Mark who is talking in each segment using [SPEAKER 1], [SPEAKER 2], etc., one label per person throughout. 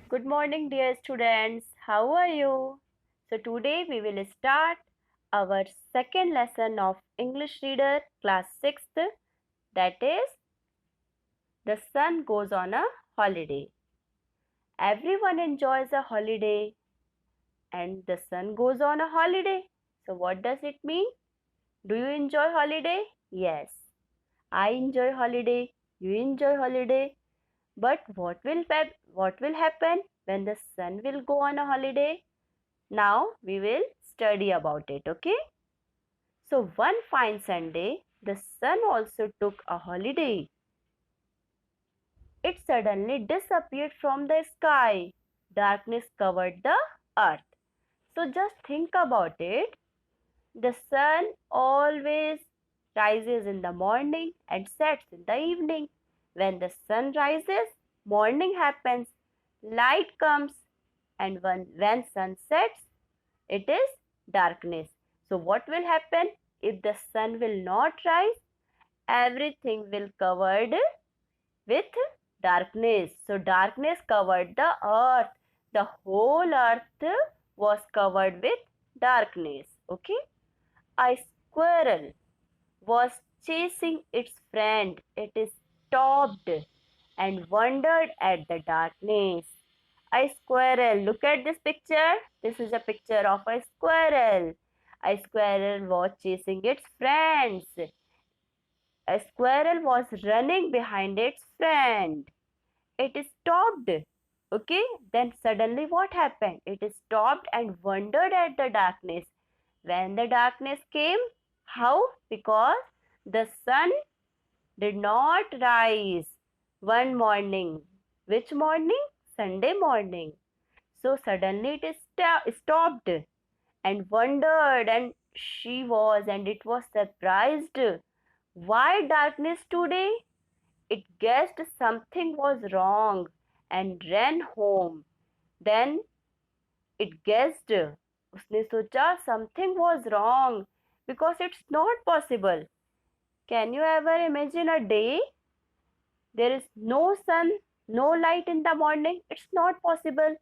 [SPEAKER 1] Good morning, dear students. How are you? So, today we will start our second lesson of English Reader, class 6th, that is, The Sun Goes on a Holiday. Everyone enjoys a holiday and the sun goes on a holiday. So, what does it mean? Do you enjoy holiday? Yes, I enjoy holiday. You enjoy holiday. But what will happen when the sun will go on a holiday? Now we will study about it, okay? So one fine Sunday, the sun also took a holiday. It suddenly disappeared from the sky. Darkness covered the earth. So just think about it. The sun always rises in the morning and sets in the evening. When the sun rises, morning happens, light comes, and when sun sets, it is darkness. So what will happen if the sun will not rise? Everything will covered with darkness. So darkness covered the earth. The whole earth was covered with darkness. Okay. A squirrel was chasing its friend. It stopped and wondered at the darkness. A squirrel. Look at this picture. This is a picture of a squirrel. A squirrel was chasing its friends. A squirrel was running behind its friend. It stopped. Okay, then suddenly what happened? It stopped and wondered at the darkness. When the darkness came, how? Because the sun did not rise one morning. Which morning? Sunday morning. So suddenly it stopped and wondered, and it was surprised. Why darkness today? It guessed something was wrong and ran home. Then it guessed. उसने सोचा something was wrong because it's not possible. Can you ever imagine a day there is no sun, no light in the morning? It's not possible.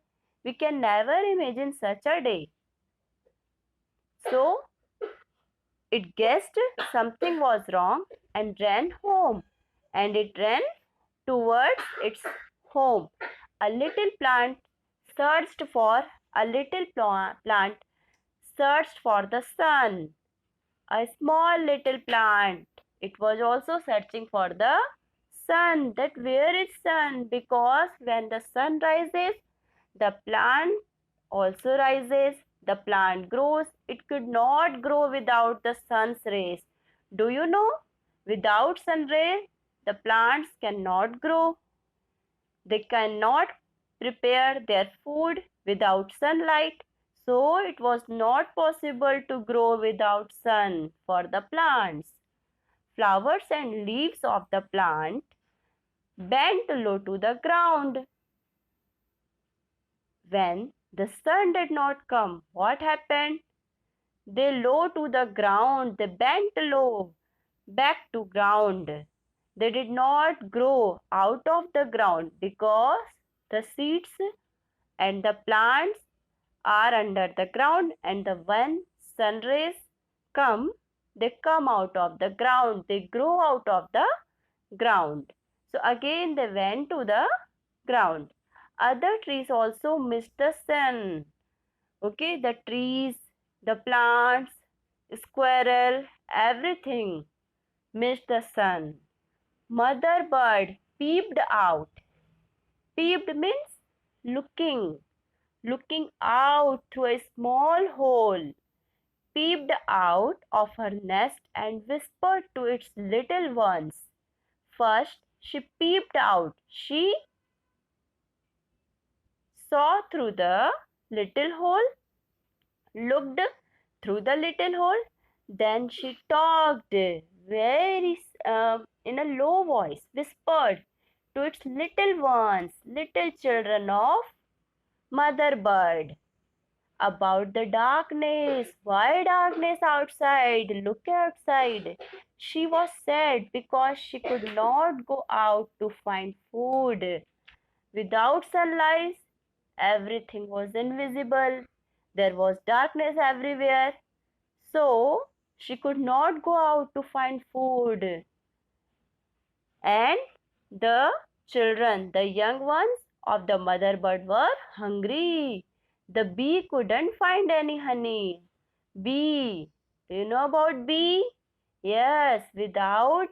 [SPEAKER 1] We can never imagine such a day. So it guessed something was wrong and ran home. And it ran towards its home. A little plant searched for a little plant searched for the sun. A small little plant. It was also searching for the sun. That where is sun? Because when the sun rises, the plant also rises. The plant grows. It could not grow without the sun's rays. Do you know? Without sun rays, the plants cannot grow. They cannot prepare their food without sunlight. So it was not possible to grow without sun for the plants. Flowers and leaves of the plant bent low to the ground. When the sun did not come, what happened? They low to the ground, they bent low back to ground. They did not grow out of the ground because the seeds and the plants are under the ground, and the when sun rays come, they come out of the ground, they grow out of the ground. So again they went to the ground. Other trees also missed the sun. Okay, the trees, the plants, squirrel, everything missed the sun. Mother bird peeped out. Peeped means looking, looking out through a small hole. Peeped out of her nest and whispered to its little ones. First, she peeped out. She saw through the little hole, looked through the little hole. Then she talked very in a low voice, whispered to its little ones, little children of mother bird, about the darkness. Why darkness outside? Look outside. She was sad because she could not go out to find food. Without sunlight, Everything was invisible. There was darkness everywhere. So she could not go out to find food. And the children, the young ones of the mother bird were hungry. The bee couldn't find any honey. Bee, do you know about bee? Yes, without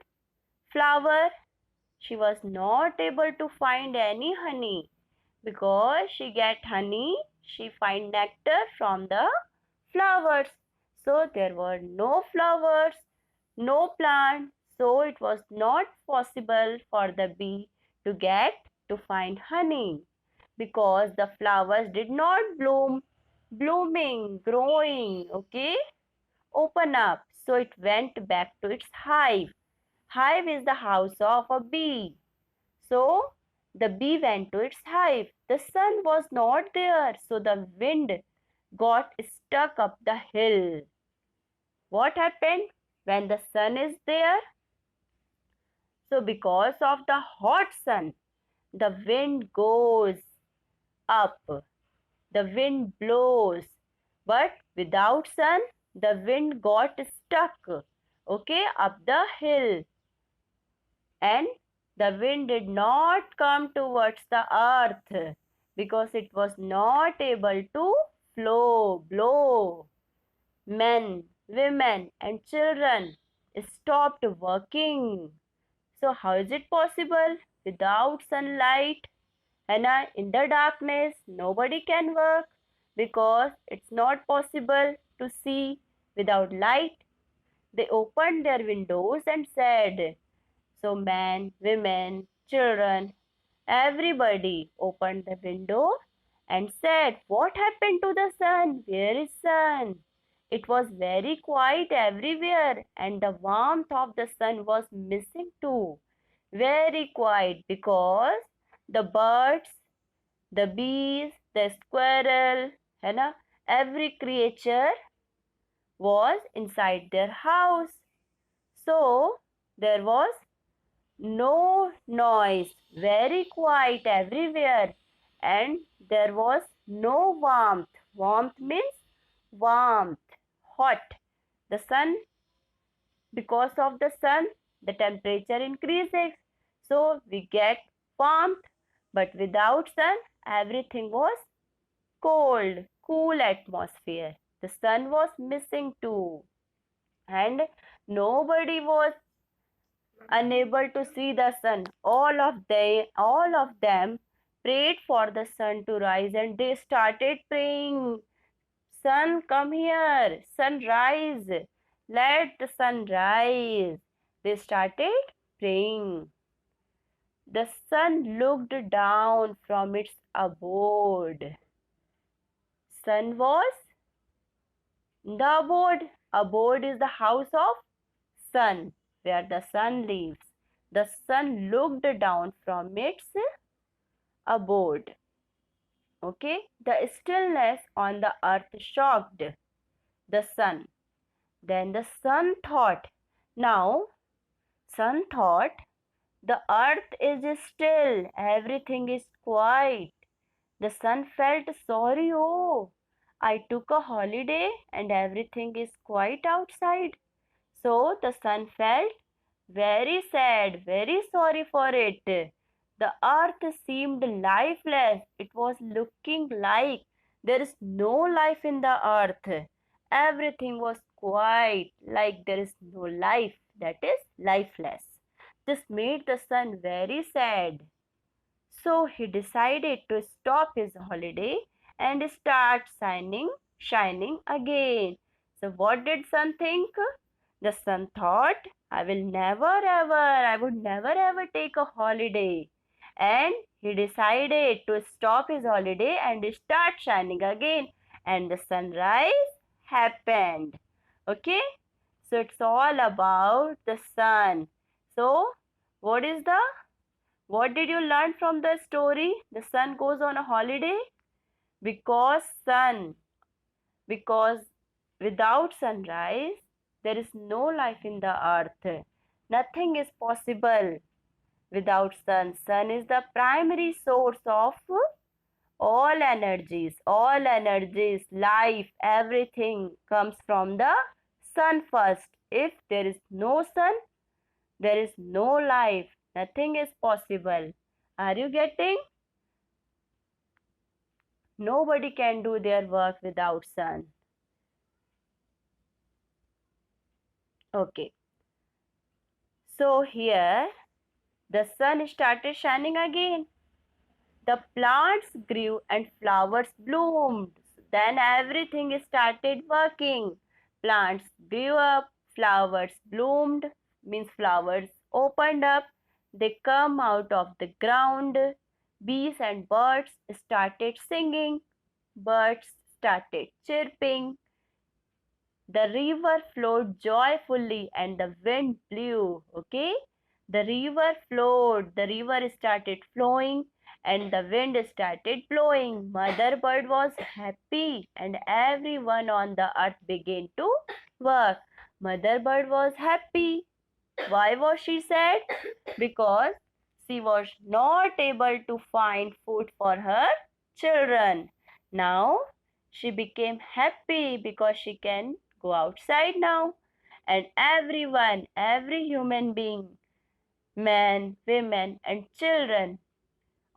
[SPEAKER 1] flower, she was not able to find any honey because she get honey, she find nectar from the flowers. So there were no flowers, no plant, so it was not possible for the bee to get to find honey because the flowers did not blooming, growing, okay, open up. So it went back to its hive. Hive is the house of a bee. So the bee went to its hive. The sun was not there, so the wind got stuck up the hill. What happened when the sun is there? So because of the hot sun, the wind goes up, the wind blows. But without sun, the wind got stuck, okay, up the hill. And the wind did not come towards the earth because it was not able to blow. Men, women, and children stopped working. So, how is it possible? Without sunlight and in the darkness, nobody can work because it's not possible to see without light. They opened their windows and said, so men, women, children, everybody opened the window and said, what happened to the sun? Where is sun? It was very quiet everywhere and the warmth of the sun was missing too. Very quiet because the birds, the bees, the squirrel, every creature was inside their house. So there was no noise, very quiet everywhere, and there was no warmth. Warmth means warmth, hot. The sun, because of the sun, the temperature increases. So we get warmth, but without sun, everything was cold, cool atmosphere. The sun was missing too, and nobody was unable to see the sun. All of them prayed for the sun to rise and they started praying, sun come here, sun rise, let the sun rise. They started praying. The sun looked down from its abode. Sun was the abode. Abode is the house of sun, where the sun lives. The sun looked down from its abode. Okay, the stillness on the earth shocked the sun. Then the sun thought, now, sun thought, the earth is still, everything is quiet. The sun felt sorry, oh, I took a holiday and everything is quiet outside. So the sun felt very sad, very sorry for it. The earth seemed lifeless. It was looking like there is no life in the earth. Everything was quiet, like there is no life, that is lifeless. This made the sun very sad. So he decided to stop his holiday and start shining again. So what did sun think? The sun thought, I would never ever take a holiday. And he decided to stop his holiday and start shining again. And the sunrise happened. Okay? So it's all about the sun. So what did you learn from the story? The sun goes on a holiday because because without sunrise, there is no life in the earth. Nothing is possible without sun. Sun is the primary source of all energies, life, everything comes from the sun first. If there is no sun, there is no life. Nothing is possible. Are you getting? Nobody can do their work without sun. Okay. So here the sun started shining again. The plants grew and flowers bloomed. Then everything started working. Plants grew up, flowers bloomed, means flowers opened up. They come out of the ground. Bees and birds started singing. Birds started chirping. The river flowed joyfully and the wind blew. Okay? The river flowed, the river started flowing and the wind started blowing. Mother bird was happy and everyone on the earth began to work. Mother bird was happy. Why was she sad? Because she was not able to find food for her children. Now she became happy because she can go outside now. And everyone, every human being, men, women, and children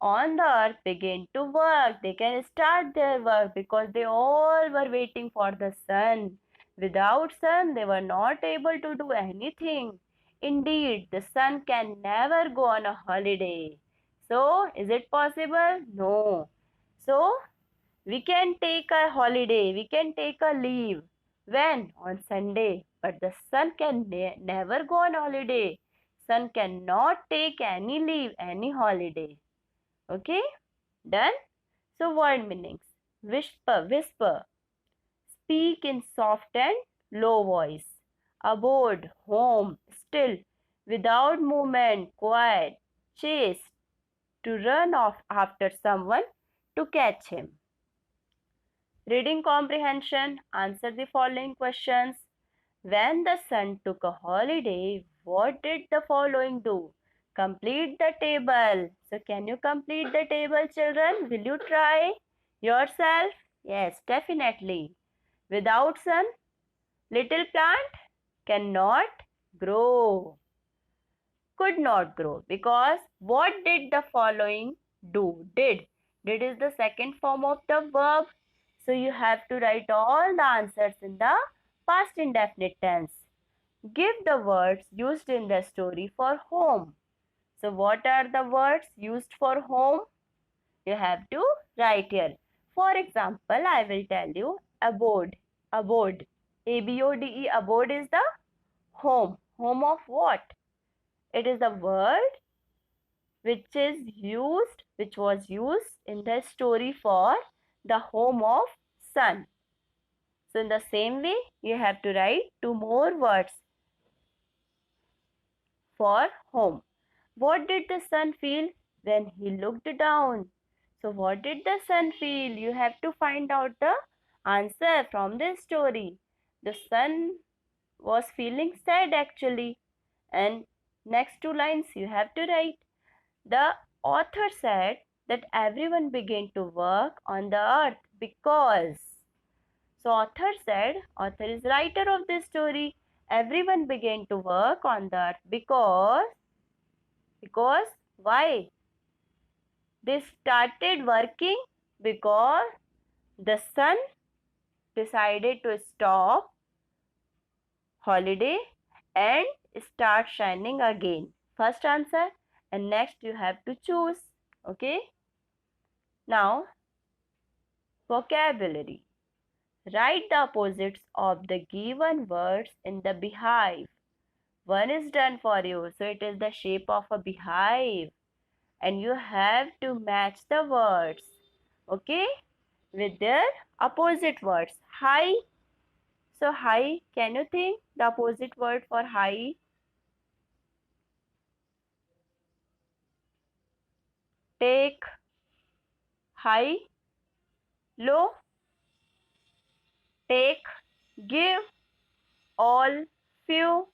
[SPEAKER 1] on the earth began to work. They can start their work because they all were waiting for the sun. Without sun, they were not able to do anything. Indeed, the sun can never go on a holiday. So, is it possible? No. So, we can take a holiday, we can take a leave. When? On Sunday. But the sun can never go on holiday. Sun cannot take any leave, any holiday. Okay? Done? So word meanings. Whisper, whisper. Speak in soft and low voice. Abode, home, still, without movement, quiet. Chase, to run off after someone to catch him. Reading comprehension. Answer the following questions. When the sun took a holiday, what did the following do? Complete the table. So can you complete the table, children? Will you try yourself? Yes, definitely. Without sun, little plant cannot grow. Could not grow because what did the following do? Did. Did is the second form of the verb. So you have to write all the answers in the past indefinite tense. Give the words used in the story for home. So what are the words used for home? You have to write here. For example, I will tell you abode. Abode. A-B-O-D-E. Abode is the home. Home of what? It is the word which was used in the story for the home of sun. So in the same way, you have to write two more words for home. What did the sun feel when he looked down? So what did the sun feel? You have to find out the answer from this story. The sun was feeling sad actually. And next two lines you have to write. The author said that everyone began to work on the earth because. So author said, author is writer of this story. Everyone began to work on the earth because why? They started working because the sun decided to stop holiday and start shining again. First answer and next you have to choose. Okay. Now vocabulary. Write the opposites of the given words in the beehive. One is done for you. So it is the shape of a beehive. And you have to match the words. Okay. With their opposite words. High. So high. Can you think the opposite word for high? Take. High. Low. Take. Give. All. Few.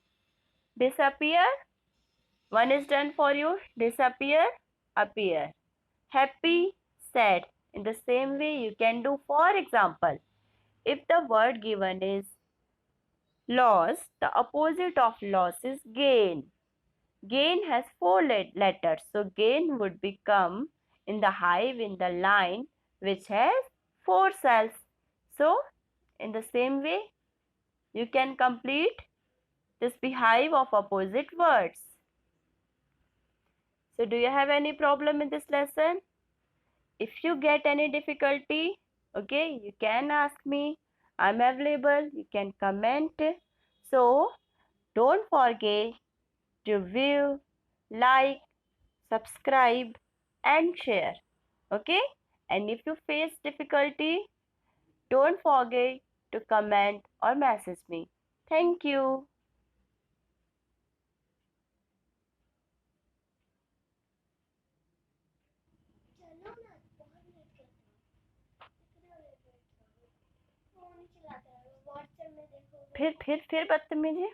[SPEAKER 1] Disappear. One is done for you. Disappear. Appear. Happy. Sad. In the same way, you can do, for example, if the word given is loss, the opposite of loss is gain. Gain has four letters, so gain would become in the hive in the line which has four cells. So, in the same way, you can complete this beehive of opposite words. So, do you have any problem in this lesson? If you get any difficulty, okay, you can ask me. I'm available. You can comment. So, don't forget to view, like, subscribe and share. Okay? And if you face difficulty, don't forget to comment or message me. Thank you. फिर बदतमीजी।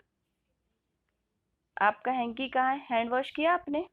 [SPEAKER 1] आपका hanky कहाँ है? Hand wash किया आपने?